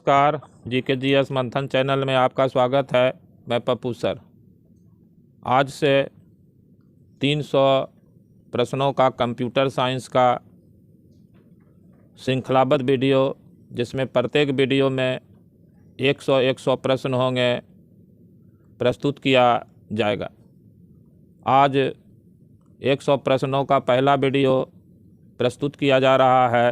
नमस्कार, GKGS मंथन channel में आपका स्वागत है। मैं पप्पू सर। आज से 300 प्रश्नों का कंप्यूटर साइंस का श्रृंखलाबद्ध वीडियो, जिसमें प्रत्येक वीडियो में 100 प्रश्न होंगे, प्रस्तुत किया जाएगा। आज 100 प्रश्नों का पहला वीडियो प्रस्तुत किया जा रहा है।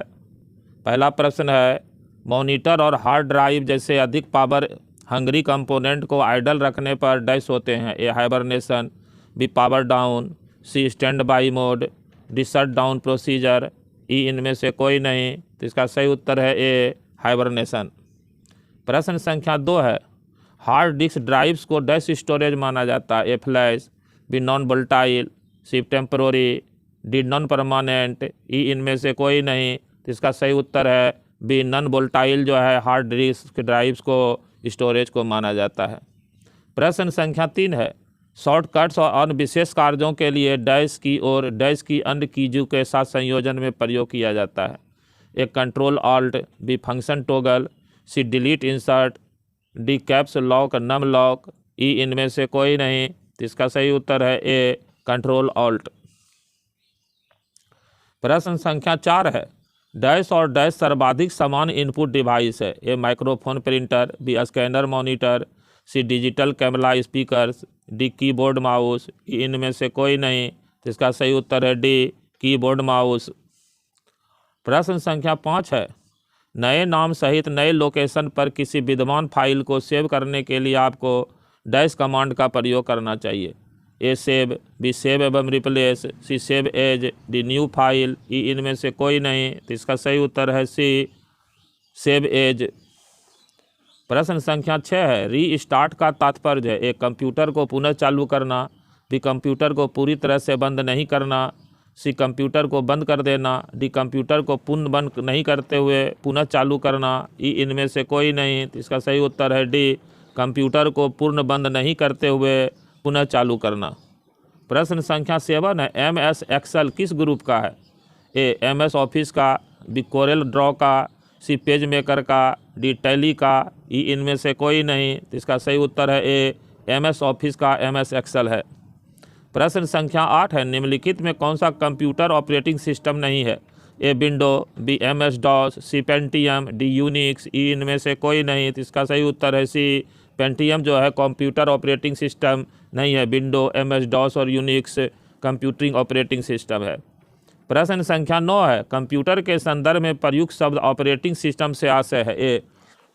पहला प्रश्न है, मॉनिटर और हार्ड ड्राइव जैसे अधिक पावर हंगरी कंपोनेंट को आइडल रखने पर डैश होते हैं। A hibernation, B power down, C standby mode, D shut down procedure, E इनमें से कोई नहीं। तो इसका सही उत्तर है ए हाइबरनेशन। प्रश्न संख्या 2 है, हार्ड डिस्क ड्राइव्स को डैश स्टोरेज माना जाता है। ए फ्लैश, बी नॉन वोल्टाइल, सी टेम्पररी, डी नॉन परमानेंट, ई इनमें से कोई नहीं। तो इसका सही उत्तर है बी नॉन वोल्टाइल जो है हार्ड डिस्क ड्राइव्स को स्टोरेज को माना जाता है। प्रश्न संख्या 3 है, शॉर्टकट्स और अन्य विशेष कार्यों के लिए डैश की और डैश की अन्य कीजों के साथ संयोजन में प्रयोग किया जाता है। A control alt, B function toggle, C delete insert, D caps lock num lock, E इनमें से कोई नहीं। तो इसका सही उत्तर है ए कंट्रोल ऑल्ट। प्रश्न संख्या 4 है, डैश और डैश सर्वाधिक समान इनपुट डिवाइस है। A microphone printer, B scanner monitor, C digital camera speakers, D keyboard mouse, इनमें से कोई नहीं। तो इसका सही उत्तर है डी कीबोर्ड माउस। प्रश्न संख्या 5 है, नए नाम सहित नए लोकेशन पर किसी विद्यमान फाइल को सेव करने के लिए आपको डैश कमांड का प्रयोग करना चाहिए। ए सेव, बी सेव एवं replace, C save as, D new file, E इनमें से कोई नहीं। तो इसका सही उत्तर है सी सेव एज। प्रश्न संख्या 6 है, रीस्टार्ट का तात्पर्य है। ए कंप्यूटर को पुनः चालू करना, बी कंप्यूटर को पूरी तरह से बंद नहीं करना, सी कंप्यूटर को बंद कर देना, डी कंप्यूटर को पुनः बंद नहीं करते हुए पुनः चालू करना, ई इनमें से कोई नहीं। तो इसका सही उत्तर है डी कंप्यूटर को पूर्ण बंद नहीं करते हुए पुनः चालू करना। प्रश्न संख्या 7 है, MS एक्सेल किस ग्रुप का है। ए MS ऑफिस का, बी कोरेल ड्रॉ का, सी पेज मेकर का, डी टैली का, ई इनमें से कोई नहीं। तो इसका सही उत्तर है ए MS ऑफिस का MS एक्सेल है। प्रश्न संख्या 8 है, निम्नलिखित में कौन सा कंप्यूटर ऑपरेटिंग सिस्टम नहीं है। A window, B MS DOS, C Pentium, D Unix, E इनमें से कोई नहीं। तो इसका सही उत्तर है सी पेंटियम जो है कंप्यूटर ऑपरेटिंग सिस्टम नहीं है। विंडो, MS डॉस और यूनिक्स कंप्यूटिंग ऑपरेटिंग सिस्टम है। प्रश्न संख्या 9 है, कंप्यूटर के संदर्भ में प्रयुक्त शब्द ऑपरेटिंग सिस्टम से आशय है। ए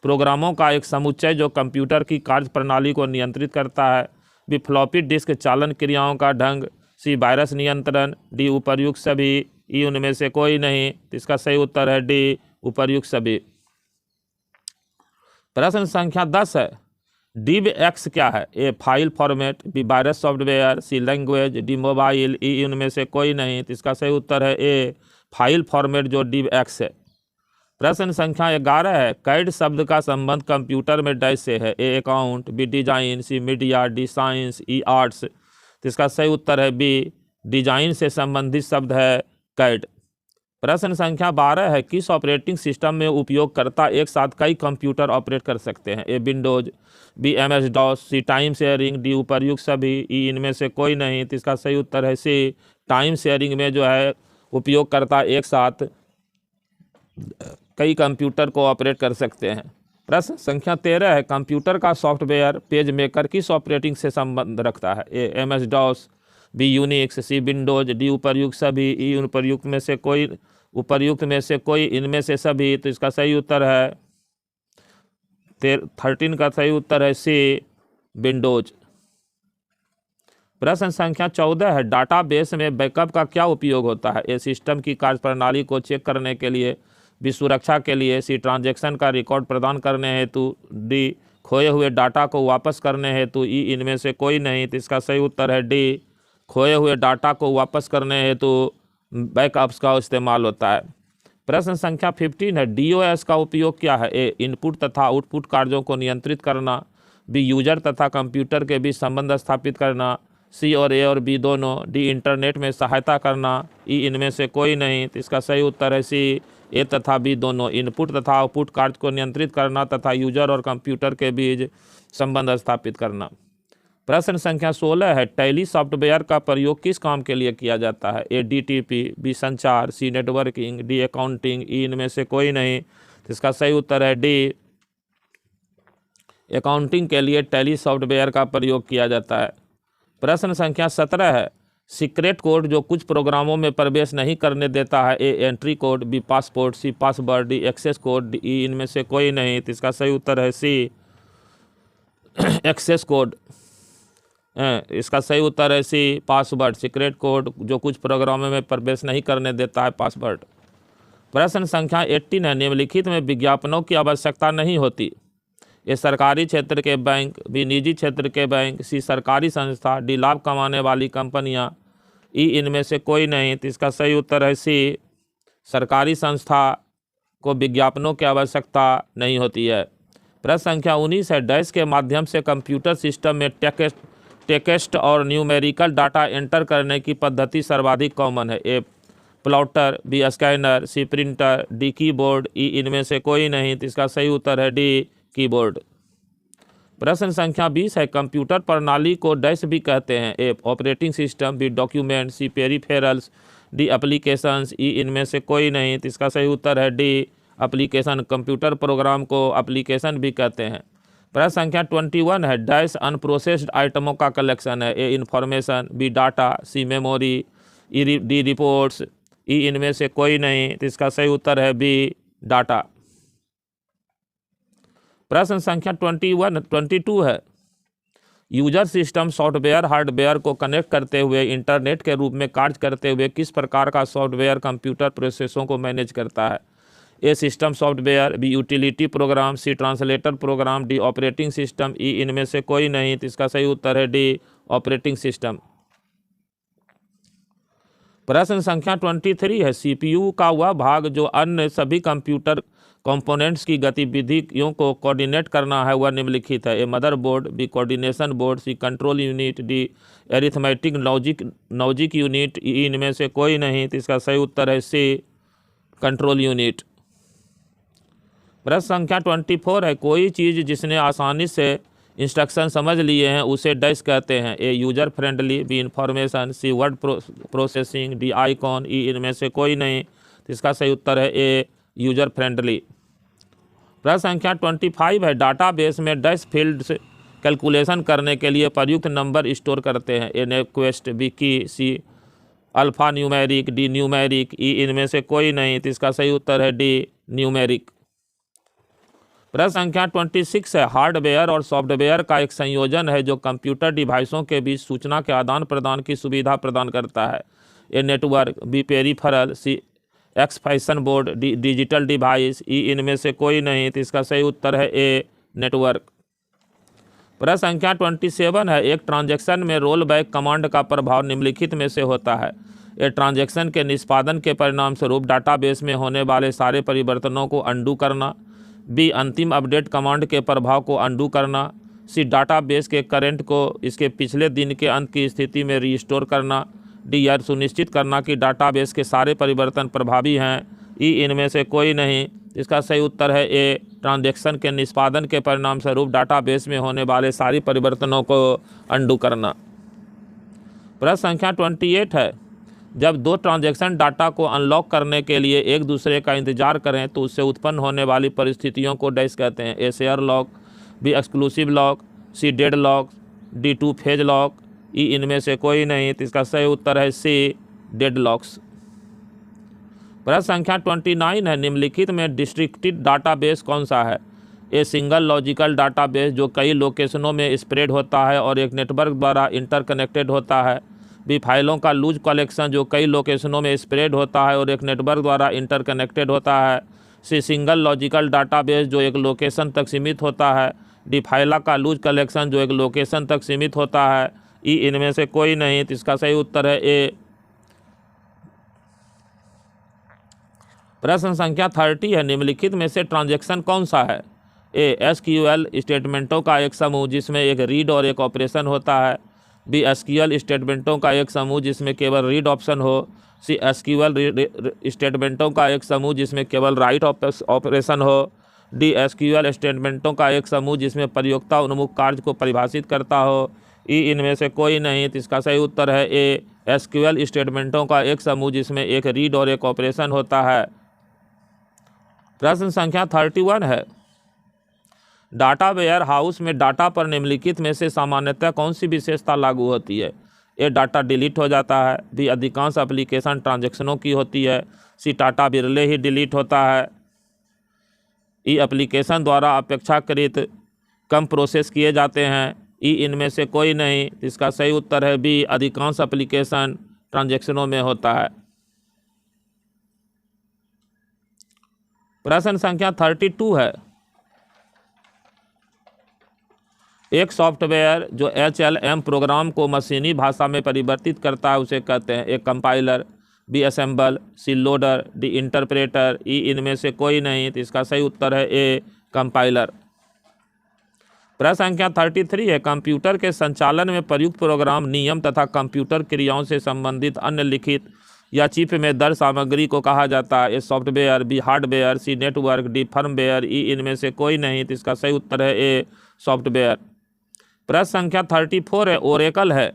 प्रोग्रामों का एक समुच्चय जो कंप्यूटर की कार्यप्रणाली को नियंत्रित करता है, बी फ्लॉपी डिस्क चालन क्रियाओं का ढंग, सी वायरस नियंत्रण, डी उपर्युक्त सभी, ई उनमें से कोई नहीं। तो इसका सही उत्तर है डी उपर्युक्त सभी। प्रश्न संख्या 10 है, DivX क्या है। A file format, B virus software, C language, D mobile, E उनमें से कोई नहीं। तो इसका सही उत्तर है ए फाइल फॉर्मेट जो DivX है। प्रश्न संख्या 11 है, कैड शब्द का संबंध कंप्यूटर में डैश से है। A account, B design, C media, D science, E arts. तो इसका सही उत्तर है बी डिजाइन से संबंधित शब्द है कैड। प्रश्न संख्या 12 है, किस ऑपरेटिंग सिस्टम में उपयोगकर्ता एक साथ कई कंप्यूटर ऑपरेट कर सकते हैं। ए विंडोज, बी MS डॉस, सी टाइम शेयरिंग, डी उपर्युक्त सभी, ई इनमें से कोई नहीं। तो इसका सही उत्तर है सी टाइम शेयरिंग में जो है उपयोगकर्ता एक साथ कई कंप्यूटर को ऑपरेट कर सकते हैं। प्रश्न संख्या 13 है, कंप्यूटर का सॉफ्टवेयर पेज मेकर किस ऑपरेटिंग से संबंध रखता है। A MS DOS, B Unix, C Windows, D उपर्युक्त सभी, ई उपर्युक्त में से कोई, उपर्युक्त में से कोई, इनमें से सभी। तो इसका सही उत्तर है 13 का सही उत्तर है सी विंडोज। प्रश्न संख्या 14 है, डाटाबेस में बैकअप का क्या उपयोग होता है। ए सिस्टम की कार्यप्रणाली को चेक करने के लिए, बी सुरक्षा के लिए, सी ट्रांजैक्शन का रिकॉर्ड प्रदान करने हेतु, डी खोए हुए डाटा को वापस करने हेतु, ई इनमें से कोई नहीं। तो इसका सही उत्तर है डी खोए हुए डाटा को वापस करने हेतु बैकअप्स का इस्तेमाल होता है। प्रश्न संख्या 15 है, DOS का उपयोग क्या है। ए इनपुट तथा आउटपुट कार्यों को नियंत्रित करना, बी यूजर तथा कंप्यूटर के बीच संबंध स्थापित करना, सी और ए और बी दोनों। डी इंटरनेट में सहायता करना। ई इनमें से कोई नहीं। तो इसका सही उत्तर है सी, ए तथा बी दोनों। इनपुट तथा आउटपुट कार्य को नियंत्रित करना तथा यूजर और कंप्यूटर के बीच संबंध स्थापित करना। प्रश्न संख्या 16 है, टैली सॉफ्टवेयर का प्रयोग किस काम के लिए किया जाता है? ए डीटीपी, बी संचार, सी नेटवर्किंग, डी अकाउंटिंग, ई इनमें से कोई नहीं। तो इसका सही उत्तर है डी, अकाउंटिंग के लिए टैली सॉफ्टवेयर का प्रयोग किया जाता है। प्रश्न संख्या 17 है, सीक्रेट कोड जो कुछ प्रोग्रामों में प्रवेश नहीं करने देता है? A entry code, B passport, C password, D access code, D E इनमें से कोई नहीं। तो इसका सही उत्तर है सी, एक्सेस कोड। इसका सही उत्तर है सी, पासवर्ड। सीक्रेट कोड जो कुछ प्रोग्रामों में प्रवेश नहीं करने देता है, पासवर्ड। प्रश्न संख्या 18 है, निम्नलिखित में विज्ञापनों की आवश्यकता नहीं होती? ए सरकारी क्षेत्र के बैंक, बी निजी क्षेत्र के बैंक, सी सरकारी संस्था, डी लाभ कमाने वाली कंपनियां, ई इनमें से कोई नहीं। तो इसका सही उत्तर है सी, सरकारी संस्था को विज्ञापनों की आवश्यकता नहीं होती है। प्रश्न संख्या 19 है, डैश के माध्यम से कंप्यूटर सिस्टम में टेक्स्ट और न्यूमेरिकल डाटा एंटर करने की पद्धति सर्वाधिक कॉमन है? ए प्लॉटर, बी स्कैनर, सी प्रिंटर, डी कीबोर्ड, ई इनमें से कोई नहीं। तो इसका सही उत्तर है डी, कीबोर्ड। प्रश्न संख्या 20 है, कंप्यूटर प्रणाली को डैश भी कहते हैं? A operating system, B document, C peripherals, D applications, ई इनमें से कोई नहीं। तो इसका सही उत्तर है डी, एप्लीकेशन। कंप्यूटर प्रोग्राम को एप्लीकेशन भी कहते हैं। प्रश्न संख्या 21 है, डैश अनप्रोसेस्ड आइटमों का कलेक्शन है? ए इंफॉर्मेशन, बी डाटा, सी मेमोरी, डी रिपोर्ट्स, ई इनमें से कोई नहीं। तो इसका सही उत्तर है बी, डाटा। प्रश्न संख्या 22 है, यूजर सिस्टम सॉफ्टवेयर हार्डवेयर को कनेक्ट करते हुए इंटरनेट के रूप में कार्य करते हुए किस प्रकार का सॉफ्टवेयर कंप्यूटर प्रोसेसों को मैनेज करता है? A system software, B utility program, C translator program, D operating system, E इनमें से कोई नहीं। तो इसका सही उत्तर है डी, ऑपरेटिंग सिस्टम। प्रश्न संख्या 23 है, सीपीयू का वह भाग जो अन्य सभी कंप्यूटर कंपोनेंट्स की गतिविधियों को कोऑर्डिनेट करना है वह निम्नलिखित है? A motherboard, B coordination board, C control unit, D arithmetic logic unit, E इनमें से कोई नहीं। तो इसका सही उत्तर है सी, कंट्रोल यूनिट। प्रश्न संख्या 24 है, कोई चीज़ जिसने आसानी से इंस्ट्रक्शन समझ लिए हैं उसे डैश कहते हैं? A user friendly, B information, C word processing, D icon, E इनमें से कोई नहीं। तो इसका सही उत्तर है ए, यूजर फ्रेंडली। प्रश्न संख्या 25 है, डाटाबेस में डैश फील्ड्स कैलकुलेशन करने के लिए प्रयुक्त नंबर स्टोर करते हैं? ए नेक्वेस्ट, B key, C alpha numeric, D numeric, E इनमें से कोई नहीं। तो इसका सही उत्तर है डी, न्यूमेरिक। प्रश्न संख्या 26 है, हार्डवेयर और सॉफ्टवेयर का एक संयोजन है जो कंप्यूटर डिवाइसों के बीच सूचना के आदान प्रदान की सुविधा प्रदान करता है? A network, B peripheral, C expansion board, D digital device, E इनमें से कोई नहीं। तो इसका सही उत्तर है ए, नेटवर्क। प्रश्न संख्या 27 है, एक ट्रांजैक्शन में रोल बैक कमांड का प्रभाव निम्नलिखित में से होता है? ए ट्रांजैक्शन के निष्पादन के परिणाम स्वरूप डाटाबेस में होने वाले सारे परिवर्तनों को अंडू करना, बी अंतिम अपडेट कमांड के प्रभाव को अंडू करना, सी डाटाबेस के करंट को इसके पिछले दिन के अंत की स्थिति में रीस्टोर करना, डी यह सुनिश्चित करना कि डाटाबेस के सारे परिवर्तन प्रभावी हैं, ई इनमें से कोई नहीं। इसका सही उत्तर है ए, ट्रांजैक्शन के निष्पादन के परिणाम स्वरूप डाटाबेस में होने वाले सारी परिवर्तनों को अंडू करना। प्रश्न संख्या 28 है, जब दो ट्रांजैक्शन डाटा को अनलॉक करने के लिए एक दूसरे का इंतजार करें तो उससे उत्पन्न होने वाली परिस्थितियों को डैश कहते हैं? A share lock, B exclusive lock, C dead lock, D two phase lock, E इनमें से कोई नहीं। तो इसका सही उत्तर है सी, डेड लॉक्स। प्रश्न संख्या 29 है, निम्नलिखित में डिस्ट्रिक्टेड डाटाबेस कौन सा है? ए सिंगल लॉजिकल डाटाबेस जो कई लोकेशनों में स्प्रेड होता है और एक नेटवर्क द्वारा इंटरकनेक्टेड होता है, बी फाइलों का लूज कलेक्शन जो कई लोकेशनों में स्प्रेड होता है और एक नेटवर्क द्वारा इंटरकनेक्टेड होता है, सी सिंगल लॉजिकल डाटाबेस जो एक लोकेशन तक सीमित होता है, डी फाइला का लूज कलेक्शन जो एक लोकेशन तक सीमित होता है, ई इनमें से कोई नहीं। तो इसका सही उत्तर है ए। प्रश्न संख्या 30 है, निम्नलिखित में से ट्रांजैक्शन कौन सा है? ए एसक्यूएल स्टेटमेंटों का एक समूह जिसमें एक रीड और एक ऑपरेशन होता है, बी एसक्यूएल स्टेटमेंटों का एक समूह जिसमें केवल रीड ऑप्शन हो। सी एसक्यूएल स्टेटमेंटों का एक समूह जिसमें केवल राइट ऑपरेशन हो। डी एसक्यूएल स्टेटमेंटों का एक समूह जिसमें प्रयोक्ता उन्मुख कार्य को परिभाषित करता हो। ई इनमें से कोई नहीं। तो इसका सही उत्तर है ए, एसक्यूएल स्टेटमेंटों का एक समूह जिसमें एक रीड और एक ऑपरेशन होता है। प्रश्न संख्या 31 है, डाटा वेयर हाउस में डाटा पर निम्नलिखित में से सामान्यतः कौन सी विशेषता लागू होती है? ए, डाटा डिलीट हो जाता है। बी, अधिकांश एप्लीकेशन ट्रांजैक्शनों की होती है। सी, डाटा विरले ही डिलीट होता है। ई, एप्लीकेशन द्वारा अपेक्षाकृत कम प्रोसेस किए जाते हैं। ई, इनमें से कोई नहीं। इसका सही उत्तर है बी, अधिकांश एप्लीकेशन ट्रांजैक्शनों में होता है। प्रश्न संख्या 32 है, एक सॉफ्टवेयर जो HLM प्रोग्राम को मशीनी भाषा में परिवर्तित करता है उसे कहते हैं? ए, कंपाइलर, बी, असेंबल, सी, लोडर, डी, इंटरप्रेटर। ई, इनमें से कोई नहीं। तो इसका सही उत्तर है ए, कंपाइलर। प्रश्न संख्या 33 है, कंप्यूटर के संचालन में प्रयुक्त प्रोग्राम नियम तथा कंप्यूटर क्रियाओं से संबंधित अन्य लिखित या चिप में दर्ज सामग्री को कहा जाता है? ए, सॉफ्टवेयर, बी, हार्डवेयर, सी, नेटवर्क, डी, फर्मवेयर। ई, इनमें से कोई नहीं। तो इसका सही उत्तर है ए, सॉफ्टवेयर। प्रश्न संख्या 34 है, ओरेकल है?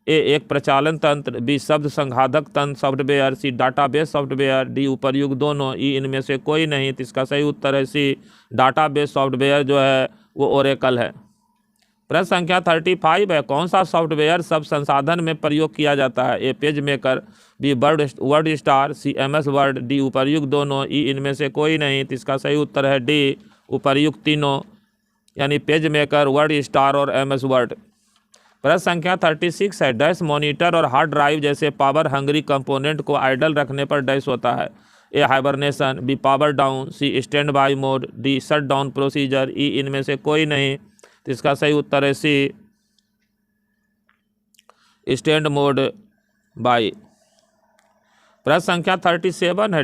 ए, एक प्रचालन तंत्र, बी, शब्द संसाधक तंत्र सॉफ्टवेयर, सी, डाटाबेस सॉफ्टवेयर, डी, उपर्युक्त दोनों। ई, इनमें से कोई नहीं। तो इसका सही उत्तर है सी, डाटाबेस सॉफ्टवेयर जो है वो ओरेकल है। प्रश्न संख्या 35 है, कौन सा सॉफ्टवेयर शब्द संसाधन में प्रयोग किया जाता है? A, PageMaker, B, WordStar, C, MS Word, D, उपर्युक्त दोनों। ई, इनमें से कोई नहीं। तो इसका सही उत्तर है डी, उपर्युक्त तीनों, यानी पेज मेकर, वर्ड स्टार और MS वर्ड। प्रश्न संख्या 36 है, डैश मॉनिटर और हार्ड ड्राइव जैसे पावर हंगरी कंपोनेंट को आइडल रखने पर डैश होता है? A, hibernation, B, power down, C, standby mode, D, shut down procedure. E, इनमें से कोई नहीं। तो इसका सही उत्तर है सी, स्टैंड मोड बाई। प्रश्न संख्या 37 है,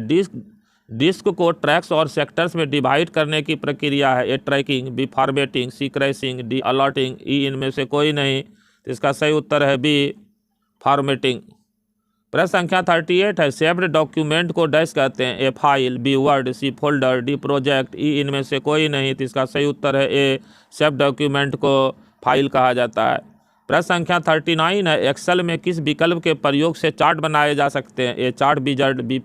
डिस्क को ट्रैक्स और सेक्टर्स में डिवाइड करने की प्रक्रिया है? ए, ट्रैकिंग, बी, फॉर्मेटिंग, सी, क्रैशिंग, डी, अलॉटिंग। ई, इनमें से कोई नहीं। तो इसका सही उत्तर है बी, फॉर्मेटिंग। प्रश्न संख्या 38 है, सेव्ड डॉक्यूमेंट को डैश कहते हैं? ए, फाइल, बी, वर्ड, सी, फोल्डर, डी, प्रोजेक्ट। ई, इनमें से कोई नहीं। तो इसका सही उत्तर है ए, सेव्ड डॉक्यूमेंट को फाइल कहा जाता है। प्रश्न संख्या 39 है, एक्सेल में किस विकल्प के प्रयोग से चार्ट बनाए जा सकते हैं? A, chart wizard, B,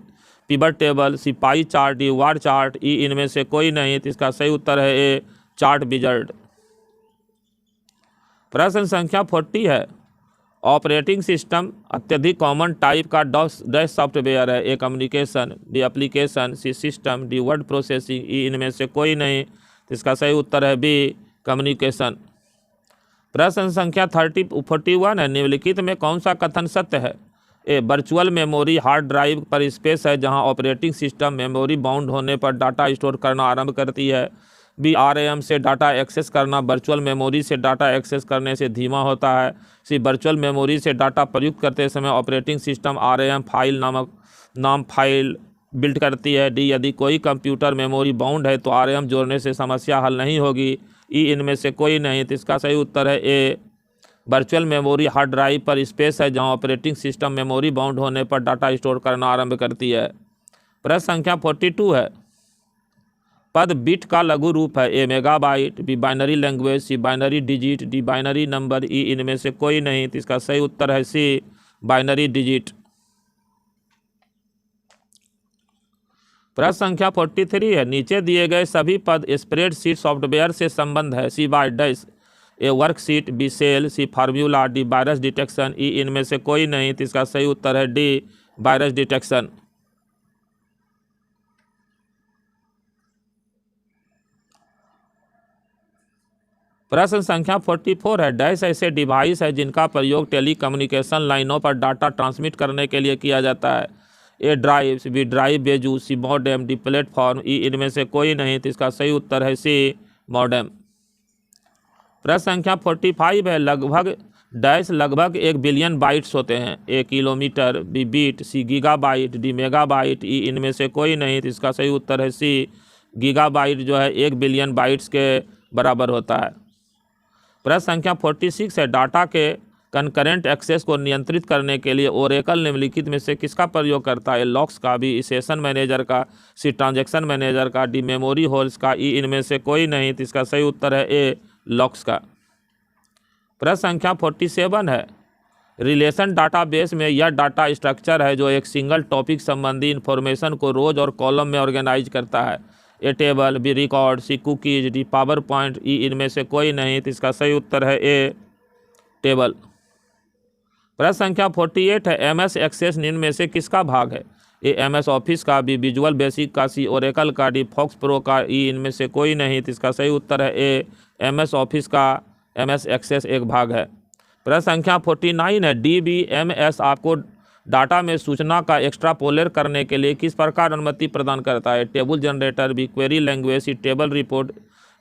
pivot table, C, pie chart, D, bar chart. E, इनमें से कोई नहीं। तो इसका सही उत्तर है ए, चार्ट विजार्ड। प्रश्न संख्या 40 है, ऑपरेटिंग सिस्टम अत्यधिक कॉमन टाइप का डैश सॉफ्टवेयर है? ए, कम्युनिकेशन, बी, एप्लीकेशन, सी, system, D, word processing. E, इनमें से कोई नहीं। तो इसका सही उत्तर है बी, कम्युनिकेशन। प्रश्न संख्या 41 है, निम्नलिखित में कौन सा कथन सत्य है? ए, वर्चुअल मेमोरी हार्ड ड्राइव पर स्पेस है जहां ऑपरेटिंग सिस्टम मेमोरी बाउंड होने पर डाटा स्टोर करना आरंभ करती है। बी, RAM से डाटा एक्सेस करना वर्चुअल मेमोरी से डाटा एक्सेस करने से धीमा होता है। सी, वर्चुअल मेमोरी से डाटा प्रयुक्त करते समय ऑपरेटिंग सिस्टम RAM फाइल नाम फाइल बिल्ड करती है। डी, यदि कोई कंप्यूटर मेमोरी बाउंड है तो RAM जोड़ने से समस्या हल नहीं होगी। ई, इनमें से कोई नहीं। तो इसका सही उत्तर है ए, वर्चुअल मेमोरी हार्ड ड्राइव पर स्पेस है जहां ऑपरेटिंग सिस्टम मेमोरी बाउंड होने पर डाटा स्टोर करना आरंभ करती है। प्रश्न संख्या 42 है, पद बिट का लघु रूप है? A, megabyte, B, binary language, C, binary digit, D, binary number. E, इनमें से कोई नहीं। तो इसका सही उत्तर है सी, बाइनरी डिजिट। प्रश्न संख्या 43 है, नीचे दिए गए सभी पद स्प्रेडशीट सॉफ्टवेयर से संबंध है? C, by dash, A, worksheet, B, cell, C, formula, D, virus detection. E, इनमें से कोई नहीं। तो इसका सही उत्तर है डी, वायरस डिटेक्शन। प्रश्न संख्या 44 है, डैश ऐसे डिवाइस है जिनका प्रयोग टेली कम्युनिकेशन लाइनों पर डाटा ट्रांसमिट करने के लिए किया जाता है? ए, ड्राइव, बी, ड्राइव बेजू, सी, मॉडेम, डी, प्लेटफॉर्म। ई, इनमें से कोई नहीं। तो इसका सही उत्तर है सी, मॉडेम। प्रश्न संख्या 45 है, लगभग 1 बिलियन बाइट्स होते हैं? ए, किलोमीटर, बी, बीट, सी, गीगाबाइट, डी, मेगाबाइट। ई, इनमें से कोई नहीं। तो इसका सही उत्तर है सी, गीगाबाइट जो है 1 बिलियन बाइट्स के बराबर होता है। प्रश्न संख्या 46 है, डाटा के कंकरेंट एक्सेस को नियंत्रित करने के लिए ओरेकल निम्नलिखित में से किसका प्रयोग करता है? लॉक्स का, बी सेशन मैनेजर का, सी ट्रांजैक्शन मैनेजर का, डी मेमोरी होल्स का, ई इनमें से कोई नहीं। तो इसका सही उत्तर है ए लॉक्स का। प्रश्न संख्या 47 है, रिलेशन डाटाबेस में यह डाटा स्ट्रक्चर है जो एक सिंगल टॉपिक संबंधी इंफॉर्मेशन को रोज और कॉलम में ऑर्गेनाइज करता है। ए टेबल, बी रिकॉर्ड, सी कुकीज, डी पावर पॉइंट, ई इनमें से कोई नहीं। तो इसका सही उत्तर है ए टेबल। प्रश्न संख्या 48 है, एमएस एक्सेस निम्न में से किसका भाग है? ए एमएस ऑफिस का, बी विजुअल बेसिक का, सी ओरेकल का, डी फॉक्स प्रो का, ई इनमें से कोई नहीं। तो इसका सही उत्तर है ए एमएस ऑफिस का एमएस एक्सेस एक भाग है। प्रश्न संख्या 49 है, डीबीएमएस आपको डाटा में सूचना का एक्स्ट्रापोलेट करने के लिए किस प्रकार अनुमति प्रदान करता है? Table generator, B query language, C table report,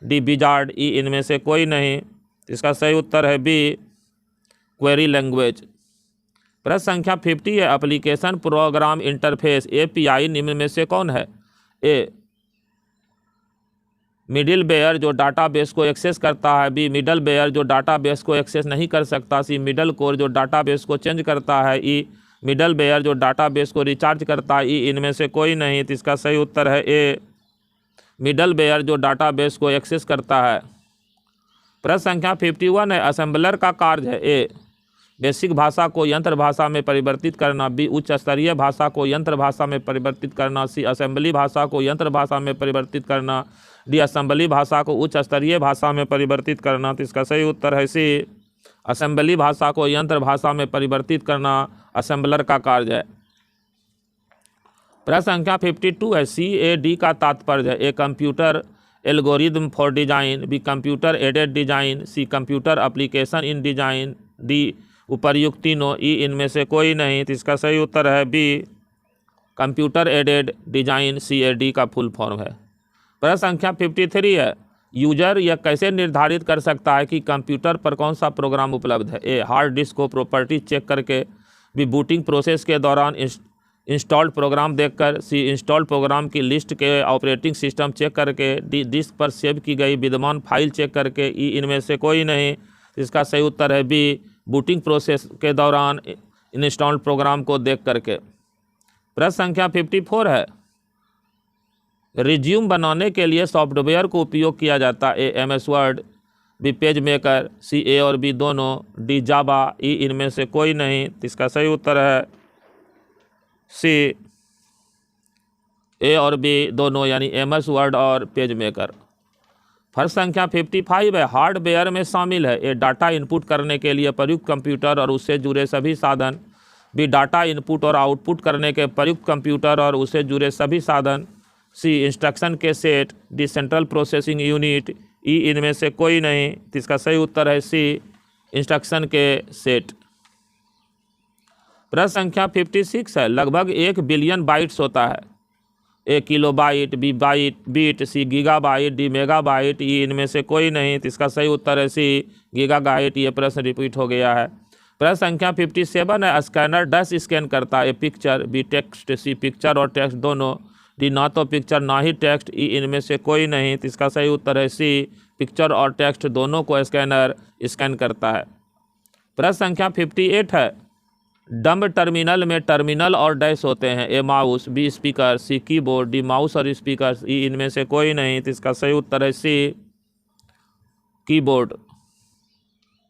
D wizard, E इनमें से कोई नहीं। इसका सही उत्तर है बी क्वेरी लैंग्वेज। प्रश्न संख्या 50 है, एप्लीकेशन प्रोग्राम इंटरफेस एपीआई निम्न में से कौन है? ए मिडिल वेयर जो डाटाबेस को एक्सेस करता है, बी मिडल वेयर जो डाटाबेस को एक्सेस नहीं कर सकता, सी मिडल कोर जो डाटाबेस को चेंज करता है, ई मिडल वेयर जो डाटाबेस को रिचार्ज करता है, ई इनमें से कोई नहीं। तो इसका सही उत्तर है ए मिडल वेयर जो डाटाबेस को एक्सेस करता है। प्रश्न संख्या 51 है, असेंबलर का कार्य है ए बेसिक भाषा को यंत्र भाषा में परिवर्तित करना, बी उच्च स्तरीय भाषा को यंत्र भाषा में परिवर्तित करना, सी असेंबली भाषा को यंत्र भाषा में परिवर्तित करना, डी असेंबली भाषा को उच्च स्तरीय भाषा में परिवर्तित करना। तो इसका सही उत्तर है सी असेंबली भाषा को यंत्र भाषा में परिवर्तित करना असेंबलर का कार्य है। प्रश्न संख्या 52 है, CAD का तात्पर्य है? A computer algorithm for design, B computer aided design, C computer application in design, D उपर्युक्त तीनों, ई इनमें से कोई नहीं। तो इसका सही उत्तर है B computer aided design CAD का फुल फॉर्म है। प्रश्न संख्या 53 है, यूजर यह कैसे निर्धारित कर सकता है कि कंप्यूटर पर कौन सा प्रोग्राम उपलब्ध है? ए हार्ड डिस्क को प्रॉपर्टीज चेक करके, बी बूटिंग प्रोसेस के दौरान इंस्टॉल्ड प्रोग्राम देखकर, सी इंस्टॉल्ड प्रोग्राम की लिस्ट के ऑपरेटिंग सिस्टम चेक करके, डी डिस्क पर सेव की गई विद्यमान फाइल चेक करके, ई इनमें से कोई नहीं। इसका सही उत्तर है बी बूटिंग प्रोसेस के दौरान इंस्टॉल्ड प्रोग्राम को देख करके। प्रश्न संख्या 54 है, रिज्यूम बनाने के लिए सॉफ्टवेयर को उपयोग किया जाता है? A MS Word, B PageMaker, C A और बी दोनों, डी जावा, ई इनमें से कोई नहीं। तो इसका सही उत्तर है सी ए और बी दोनों यानी MS वर्ड और पेज मेकर। प्रश्न संख्या 55 है, हार्डवेयर में शामिल है? ए डाटा इनपुट करने के लिए प्रयुक्त कंप्यूटर और उससे जुड़े सभी साधन, बी डाटा इनपुट और आउटपुट करने के प्रयुक्त कंप्यूटर और उससे जुड़े सभी साधन, सी इंस्ट्रक्शन के set, D central processing unit, E इनमें से कोई नहीं। तो इसका सही उत्तर है सी इंस्ट्रक्शन के सेट। प्रश्न संख्या 56 है, लगभग 1 बिलियन बाइट्स होता है? ए किलोबाइट, बी बीट, सी गीगाबाइट, डी मेगाबाइट, ई इनमें से कोई नहीं। तो इसका सही उत्तर है सी गीगाबाइट। ये प्रश्न रिपीट हो गया है। प्रश्न संख्या 57 है, स्कैनर डैश स्कैन करता है? ए पिक्चर, बी टेक्स्ट, सी पिक्चर और टेक्स्ट दोनों, डी ना तो पिक्चर ना ही टेक्स्ट, ई इनमें से कोई नहीं। तो इसका सही उत्तर है सी पिक्चर और टेक्स्ट दोनों को स्कैनर स्कैन करता है। प्रश्न संख्या 58 है, डम्ब टर्मिनल में टर्मिनल और डैश होते हैं? A mouse, B speaker, C keyboard, D mouse और स्पीकर, ई इनमें से कोई नहीं। तो इसका सही उत्तर है सी कीबोर्ड।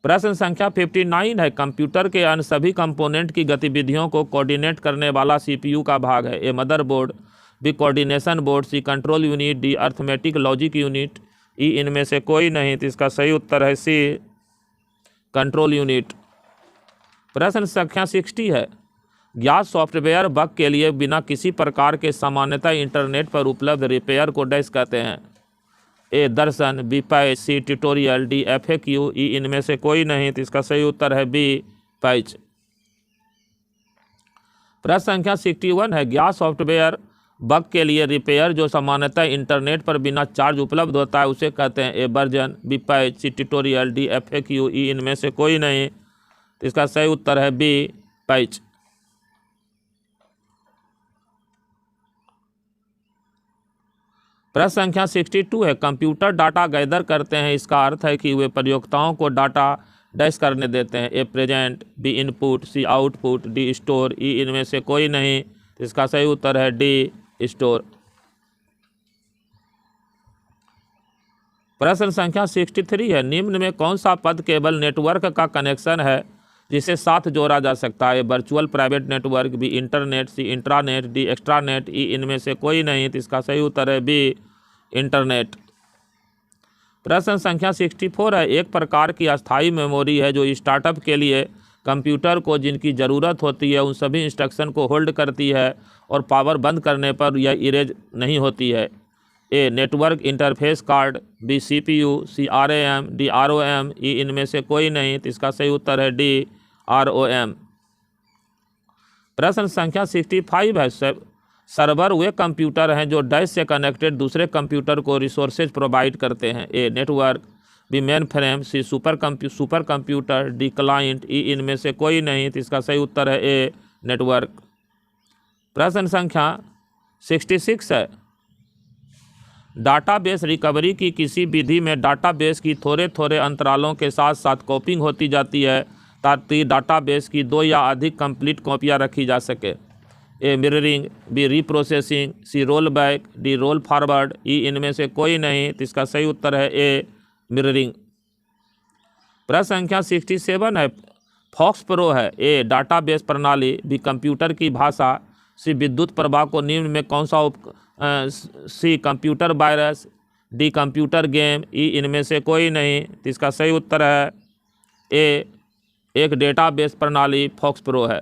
प्रश्न संख्या 59 है, कंप्यूटर के अन्य सभी कंपोनेंट की गतिविधियों को कोऑर्डिनेट करने वाला CPU का भाग है? A motherboard, B coordination board, C control unit, D arithmetic logic unit, E इनमें से कोई नहीं। तो इसका सही उत्तर है सी कंट्रोल यूनिट। प्रश्न संख्या 60 है, ज्ञात सॉफ्टवेयर बग के लिए बिना किसी प्रकार के सामान्यतः इंटरनेट पर उपलब्ध रिपेयर को डैश कहते हैं? ए दर्शन, बी पैच, सी ट्यूटोरियल, डी FAQ, ई इनमें से कोई नहीं। तो इसका सही उत्तर है बी पैच। प्रश्न संख्या 61 है, ज्ञात सॉफ्टवेयर बग के लिए रिपेयर जो सामान्यतः इंटरनेट पर बिना चार्ज उपलब्ध होता है उसे कहते हैं? ए वर्जन, बी पैच, सी ट्यूटोरियल, डी FAQ, ई इनमें से कोई नहीं। तो इसका सही उत्तर है बी पैच। प्रश्न संख्या 62 है, कंप्यूटर डाटा गैदर करते हैं, इसका अर्थ है कि वे प्रयोक्ताओं को डाटा डैश करने देते हैं। A present, B input, C output, D store, ई इनमें से कोई नहीं। तो इसका सही उत्तर है डी स्टोर। प्रश्न संख्या 63 है, निम्न में कौन सा पद केवल नेटवर्क का कनेक्शन है जिसे साथ जोड़ा जा सकता है? Virtual private network, B internet, C intranet, D extranet, E इनमें से कोई नहीं। तो इसका सही उत्तर है बी इंटरनेट। प्रश्न संख्या 64 है, एक प्रकार की अस्थायी मेमोरी है जो स्टार्टअप के लिए कंप्यूटर को जिनकी ज़रूरत होती है उन सभी इंस्ट्रक्शन को होल्ड करती है और पावर बंद करने पर यह इरेज नहीं होती है। A network interface card, B CPU, C RAM, D ROM, E इनमें से कोई नहीं। तो इसका सही उत्तर है डी ROM। प्रश्न संख्या 65 है, सर्वर वे कंप्यूटर हैं जो डैश से कनेक्टेड दूसरे कंप्यूटर को रिसोर्सेज प्रोवाइड करते हैं। ए नेटवर्क, बी मेन फ्रेम, सी सुपर कंप्यूटर, डी क्लाइंट, ई इनमें से कोई नहीं। तो इसका सही उत्तर है ए नेटवर्क। प्रश्न संख्या 66 है, डाटाबेस रिकवरी की किसी विधि में डाटाबेस की थोड़े थोड़े अंतरालों के साथ साथ कॉपिंग होती जाती है ताकि डाटाबेस की 2 या अधिक कंप्लीट कॉपियाँ रखी जा सके। A mirroring, B reprocessing, C roll back, D roll forward, E इनमें से कोई नहीं। तो इसका सही उत्तर है ए मिररिंग। प्रश्न संख्या 67 है, फॉक्स प्रो है। ए डाटाबेस प्रणाली, बी कंप्यूटर की भाषा, सी विद्युत प्रवाह को निम्न में कौन सा C computer virus, D computer game, E इनमें से कोई नहीं। तो इसका सही उत्तर है ए एक डेटाबेस प्रणाली फॉक्स प्रो है।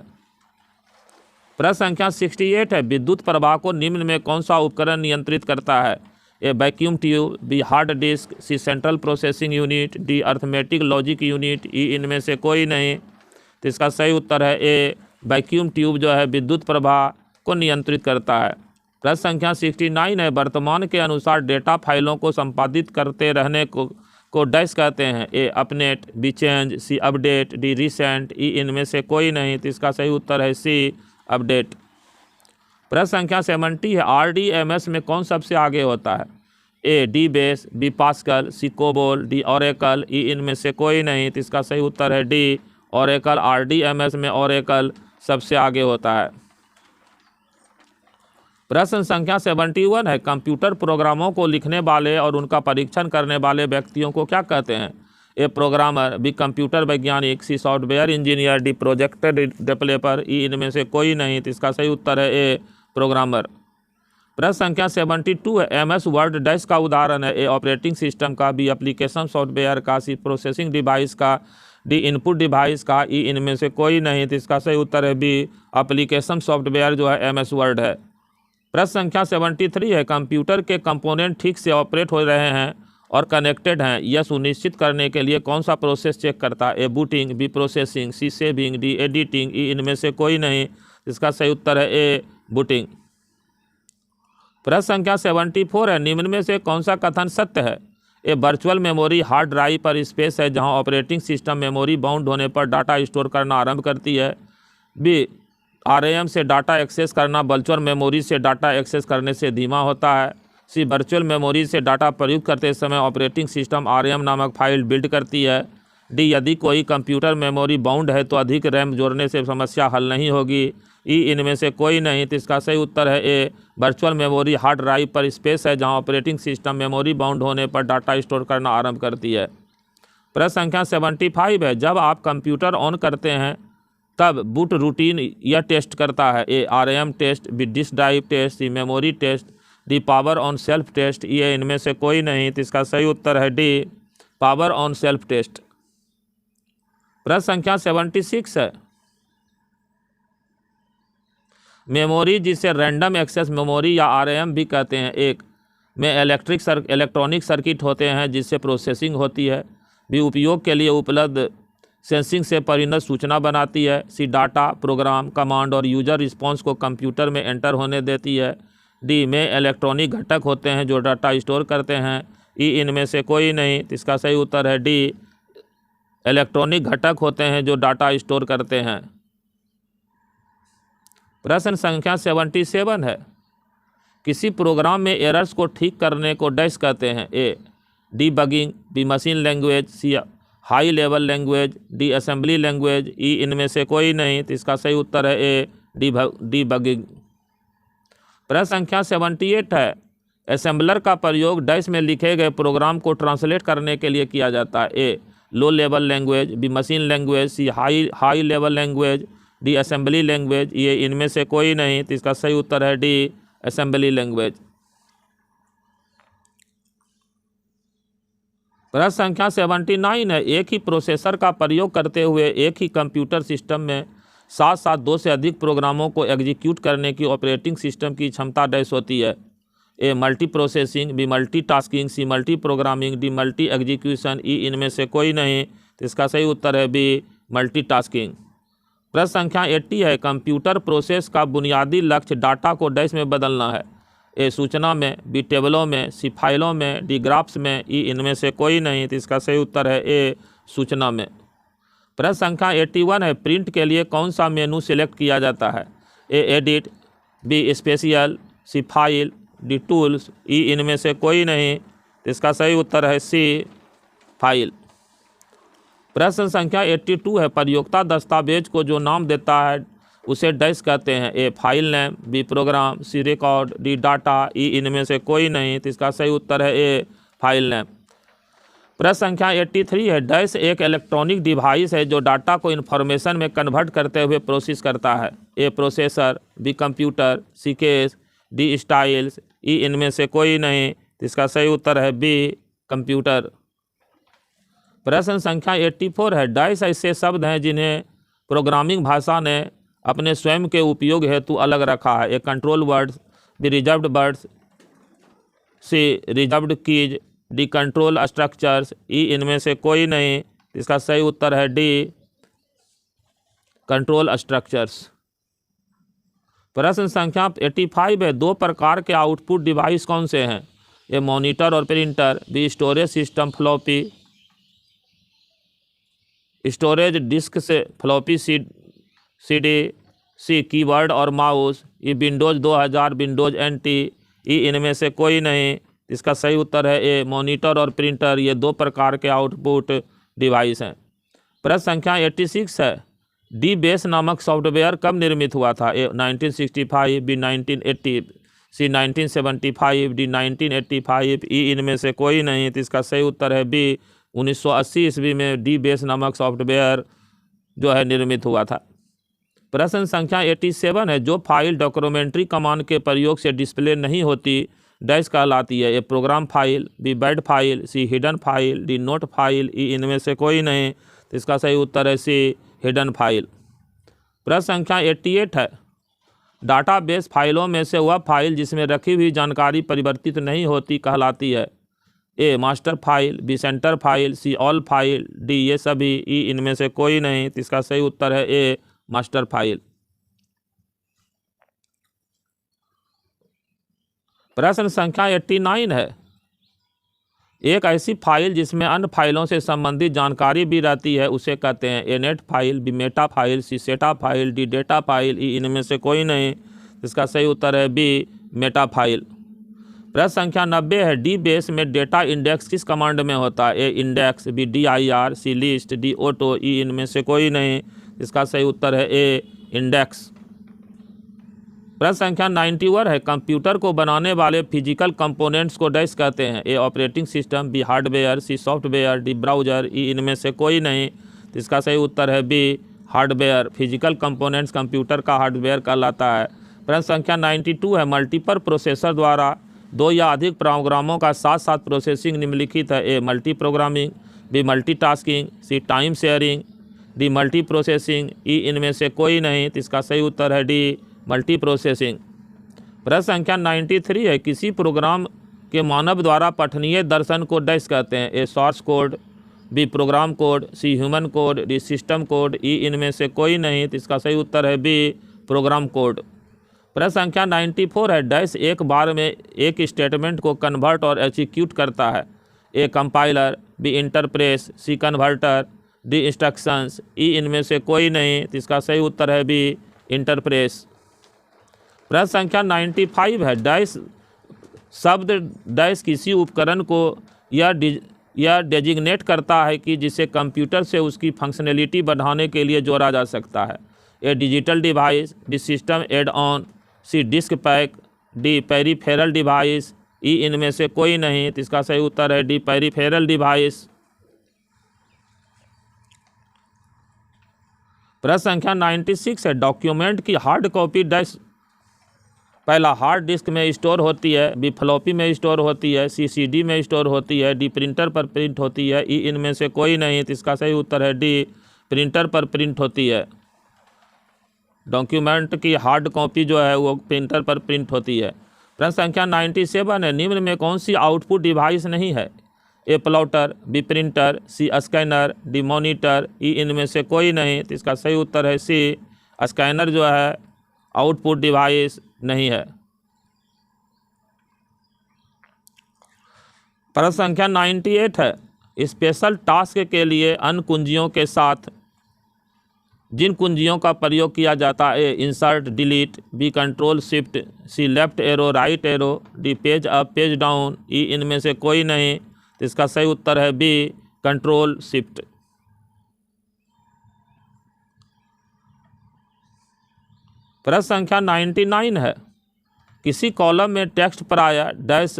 प्रश्न संख्या 68 है, विद्युत प्रवाह को निम्न में कौन सा उपकरण नियंत्रित करता है? A vacuum tube, B hard disk, C central processing unit, D arithmetic logic unit, E इनमें से कोई नहीं। तो इसका सही उत्तर है ए वैक्यूम ट्यूब जो है विद्युत प्रवाह को नियंत्रित करता है। प्रश्न संख्या 69 है, वर्तमान के अनुसार डेटा फाइलों को संपादित करते रहने को डैश कहते हैं। A update, B change, C update, D recent, E इनमें से कोई नहीं। तो इसका सही उत्तर है सी अपडेट। प्रश्न संख्या 70 है, RDMS में कौन सबसे आगे होता है? A dBase, B Pascal, C COBOL, D Oracle, E इनमें से कोई नहीं। तो इसका सही उत्तर है डी ओरेकल। RDMS में ओरेकल सबसे आगे होता है। प्रश्न संख्या 71 है, कंप्यूटर प्रोग्रामों को लिखने वाले और उनका परीक्षण करने वाले व्यक्तियों को क्या कहते हैं? ए प्रोग्रामर, बी कंप्यूटर वैज्ञानिक, C software engineer, D project developer, E इनमें से कोई नहीं। तो इसका सही उत्तर है ए प्रोग्रामर। प्रश्न संख्या 72 है, MS वर्ड डैश का उदाहरण है। ए ऑपरेटिंग सिस्टम का, बी एप्लीकेशन सॉफ्टवेयर का, सी प्रोसेसिंग डिवाइस का, डी इनपुट डिवाइस का, ई इनमें से कोई नहीं। तो इसका सही उत्तर है बी एप्लीकेशन सॉफ्टवेयर जो है MS वर्ड है। प्रश्न संख्या 73 है, कंप्यूटर के कंपोनेंट ठीक से ऑपरेट हो रहे हैं और कनेक्टेड हैं यह सुनिश्चित करने के लिए कौन सा प्रोसेस चेक करता है? ए बूटिंग, बी प्रोसेसिंग, सी सेविंग, डी एडिटिंग, ई इनमें से कोई नहीं। इसका सही उत्तर है ए बूटिंग। प्रश्न संख्या 74 है, निम्न में से कौन सा कथन सत्य है? ए वर्चुअल मेमोरी हार्ड ड्राइव पर स्पेस है जहां ऑपरेटिंग सिस्टम मेमोरी बाउंड होने पर डाटा स्टोर करना आरंभ करती है। बी RAM से डाटा एक्सेस करना वर्चुअल मेमोरी से डाटा एक्सेस करने से धीमा होता है। सी वर्चुअल मेमोरी से डाटा प्रयुक्त करते समय ऑपरेटिंग सिस्टम RAM नामक फाइल बिल्ड करती है। डी यदि कोई कंप्यूटर मेमोरी बाउंड है तो अधिक रैम जोड़ने से समस्या हल नहीं होगी। ई इनमें से कोई नहीं। तो इसका सही उत्तर है ए वर्चुअल मेमोरी हार्ड ड्राइव पर स्पेस है जहां ऑपरेटिंग सिस्टम मेमोरी बाउंड होने पर डाटा स्टोर करना आरंभ करती है। प्रश्न संख्या 75 है, जब आप कंप्यूटर ऑन करते हैं तब बूट रूटीन यह टेस्ट करता है। A RAM test, B disk drive test, C memory test, D power on self test, ये इनमें से कोई नहीं। तो इसका सही उत्तर है D power on self test. प्रश्न संख्या 76 है, मेमोरी जिसे रैंडम एक्सेस मेमोरी या RAM भी कहते हैं, एक में इलेक्ट्रॉनिक सर्किट होते हैं जिससे प्रोसेसिंग होती है। बी उपयोग के लिए उपलब्ध सेंसिंग से परिणत सूचना बनाती है। सी डाटा, प्रोग्राम, कमांड और यूजर रिस्पांस को कंप्यूटर में एंटर होने देती है। डी में इलेक्ट्रॉनिक घटक होते हैं जो डाटा स्टोर करते हैं। ई इनमें से कोई नहीं। तो इसका सही उत्तर है डी इलेक्ट्रॉनिक घटक होते हैं जो डाटा स्टोर करते हैं। प्रश्न संख्या 77 है, किसी प्रोग्राम में एरर्स को ठीक करने को डैश कहते हैं। A debugging, B machine language, C high level language, D assembly language, E इनमें से कोई नहीं। तो इसका सही उत्तर है ए डीबगिंग। प्रश्न संख्या 78 है, असेंबलर का प्रयोग डैश में लिखे गए प्रोग्राम को ट्रांसलेट करने के लिए किया जाता है। A low level language, B machine language, C high level language, D assembly language, ये इनमें से कोई नहीं। तो इसका सही उत्तर है डी असेंबली लैंग्वेज। प्रश्न संख्या 79 है, एक ही प्रोसेसर का प्रयोग करते हुए एक ही कंप्यूटर सिस्टम में साथ साथ दो से अधिक प्रोग्रामों को एग्जीक्यूट करने की ऑपरेटिंग सिस्टम की क्षमता डैश होती है। A multi processing, B multi tasking, C multi programming, D multi execution, E इनमें से कोई नहीं। तो इसका सही उत्तर है बी मल्टी टास्किंग। प्रश्न संख्या 80 है, कंप्यूटर प्रोसेस का बुनियादी लक्ष्य डाटा को डैश में बदलना है। ए सूचना में, बी टेबलों में, सी फाइलों में, डी ग्राफ्स में, ई इनमें से कोई नहीं। तो इसका सही उत्तर है ए सूचना में। प्रश्न संख्या 81 है, प्रिंट के लिए कौन सा मेनू सिलेक्ट किया जाता है। ए एडिट, बी स्पेशियल, सी फाइल, डी टूल्स, ई इनमें से कोई नहीं। तो इसका सही उत्तर है सी फाइल। प्रश्न संख्या 82 है, प्रयोक्ता दस्तावेज को जो नाम देता है उसे डैश कहते हैं। ए फाइल नेम, बी प्रोग्राम, सी रिकॉर्ड, डी डाटा, ई इनमें से कोई नहीं। तो इसका सही उत्तर है ए फाइल नेम। प्रश्न संख्या 83 है, डैश एक इलेक्ट्रॉनिक डिवाइस है जो डाटा को इन्फॉर्मेशन में कन्वर्ट करते हुए प्रोसेस करता है। ए प्रोसेसर, बी कंप्यूटर, सी केस, डी स्टाइल्स, ई इनमें से कोई नहीं। तो इसका सही उत्तर है बी कंप्यूटर। प्रश्न संख्या 84 है, डैश ऐसे शब्द हैं जिन्हें प्रोग्रामिंग भाषा ने अपने स्वयं के उपयोग हेतु अलग रखा है। A control words, B reserved words, C reserved keys, D control structures, E इनमें से कोई नहीं। इसका सही उत्तर है डी कंट्रोल स्ट्रक्चर्स। प्रश्न संख्या 85 है, दो प्रकार के आउटपुट डिवाइस कौन से हैं। ए मॉनिटर और printer, B storage system floppy storage disk से फ्लॉपी सीडी, सी कीबोर्ड और माउस, ये विंडोज़ 2000, विंडोज़ NT, ई इनमें से कोई नहीं। इसका सही उत्तर है ए मॉनिटर और प्रिंटर, ये दो प्रकार के आउटपुट डिवाइस हैं। प्रश्न संख्या 86 है, डी बेस नामक सॉफ्टवेयर कब निर्मित हुआ था। ए 1965, बी 1980, सी 1975, डी 1985, ई इनमें से कोई नहीं। तो इसका सही उत्तर है बी 1980 ईस्वी में डी बेस नामक सॉफ्टवेयर जो है निर्मित हुआ था। प्रश्न संख्या 87 है, जो फाइल डॉक्यूमेंट्री कमांड के प्रयोग से डिस्प्ले नहीं होती डैश कहलाती है। A program file, B bad file, C hidden file, D note file, E इनमें से कोई नहीं। तो इसका सही उत्तर है सी हिडन फाइल। प्रश्न संख्या 88 है, डाटाबेस फाइलों में से वह फाइल जिसमें रखी हुई जानकारी परिवर्तित नहीं होती कहलाती है। A master file, B centre file, C all file, D ये सभी, ई इनमें से कोई नहीं। तो इसका सही उत्तर है ए मास्टर फाइल। प्रश्न संख्या 89 है, एक ऐसी फाइल जिसमें अन्य फाइलों से संबंधित जानकारी भी रहती है उसे कहते हैं। A net file, B meta file, C सेटा file, D data file, E इनमें से कोई नहीं। इसका सही उत्तर है बी मेटा फाइल। प्रश्न संख्या 90 है, डी बेस में डेटा इंडेक्स किस कमांड में होता है। ए इंडेक्स, बी DIR, सी लिस्ट, डी ऑटो, ई इनमें से कोई नहीं। इसका सही उत्तर है ए इंडेक्स। प्रश्न संख्या 91 है, कंप्यूटर को बनाने वाले फिजिकल कंपोनेंट्स को डैश कहते हैं। A operating system, B hardware, C software, D browser, E इनमें से कोई नहीं। तो इसका सही उत्तर है B hardware. Physical components computer का हार्डवेयर कहलाता है। प्रश्न संख्या 92 है, मल्टीपल प्रोसेसर द्वारा दो या अधिक प्रोग्रामों का साथ साथ प्रोसेसिंग निम्नलिखित है। A multi programming, B multi tasking, C time sharing, D multi processing, E इनमें से कोई नहीं। तो इसका सही उत्तर है डी मल्टी प्रोसेसिंग। प्रश्न संख्या 93 है, किसी प्रोग्राम के मानव द्वारा पठनीय दर्शन को डैश कहते हैं। A source code, B program code, C human code, D system code, E इनमें से कोई नहीं। तो इसका सही उत्तर है बी प्रोग्राम कोड। प्रश्न संख्या 94 है, डैश एक बार में एक स्टेटमेंट को कन्वर्ट और एग्जीक्यूट करता है। A compiler, B interpreters, C converter, D instructions, E इनमें से कोई नहीं। तो इसका सही उत्तर है बी इंटरप्रेस। प्रश्न संख्या 95 है, डैश शब्द डैश किसी उपकरण को या यह डेजिग्नेट करता है कि जिसे कंप्यूटर से उसकी फंक्शनैलिटी बढ़ाने के लिए जोड़ा जा सकता है। A digital device, D system add on, C disk pack, D peripheral device, E इनमें से कोई नहीं। तो इसका सही उत्तर है डी पेरीफेरल डिवाइस। प्रश्न संख्या 96 है, डॉक्यूमेंट की हार्ड कॉपी डैश पहला हार्ड डिस्क में स्टोर होती है, बी फ्लॉपी में स्टोर होती है, सी सीडी में स्टोर होती है, डी प्रिंटर पर प्रिंट होती है, ई इनमें से कोई नहीं। तो इसका सही उत्तर है डी प्रिंटर पर प्रिंट होती है। डॉक्यूमेंट की हार्ड कॉपी जो है वो प्रिंटर पर प्रिंट होती है। प्रश्न संख्या 97 है, निम्न में कौन सी आउटपुट डिवाइस नहीं है? ए प्लॉटर, बी प्रिंटर, सी स्कैनर, डी मॉनिटर, ई इनमें से कोई नहीं। तो इसका सही उत्तर है सी स्कैनर जो है आउटपुट डिवाइस नहीं है। प्रश्न संख्या 98 है, स्पेशल टास्क के लिए अन्य कुंजियों के साथ जिन कुंजियों का प्रयोग किया जाता है, A insert delete, B control shift, C left arrow right arrow, D page up page down, E इनमें से कोई नहीं। तो इसका सही उत्तर है बी कंट्रोल शिफ्ट। प्रश्न संख्या 99 है, किसी कॉलम में टेक्स्ट प्रायः डैश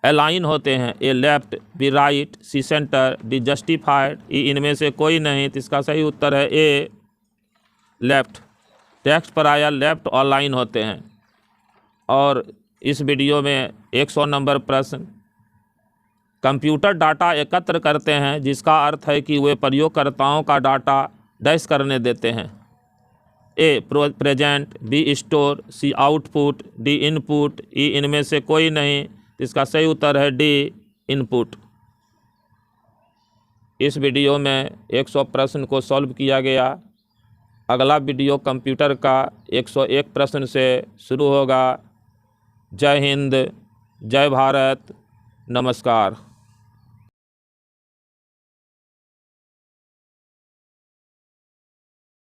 अलाइन होते हैं, A left, B right, C centre, D justified, E इनमें से कोई नहीं। तो इसका सही उत्तर है ए लेफ्ट। टेक्स्ट प्रायः लेफ्ट अलाइन होते हैं। और इस वीडियो में 100 नंबर प्रश्न, कंप्यूटर डाटा एकत्र करते हैं जिसका अर्थ है कि वे प्रयोगकर्ताओं का डाटा डैश करने देते हैं। A present, B store, C output, D input, E इनमें से कोई नहीं। इसका सही उत्तर है डी इनपुट। इस वीडियो में 100 प्रश्न को सॉल्व किया गया। अगला वीडियो कंप्यूटर का 101 प्रश्न से शुरू होगा। जय हिंद, जय भारत, नमस्कार।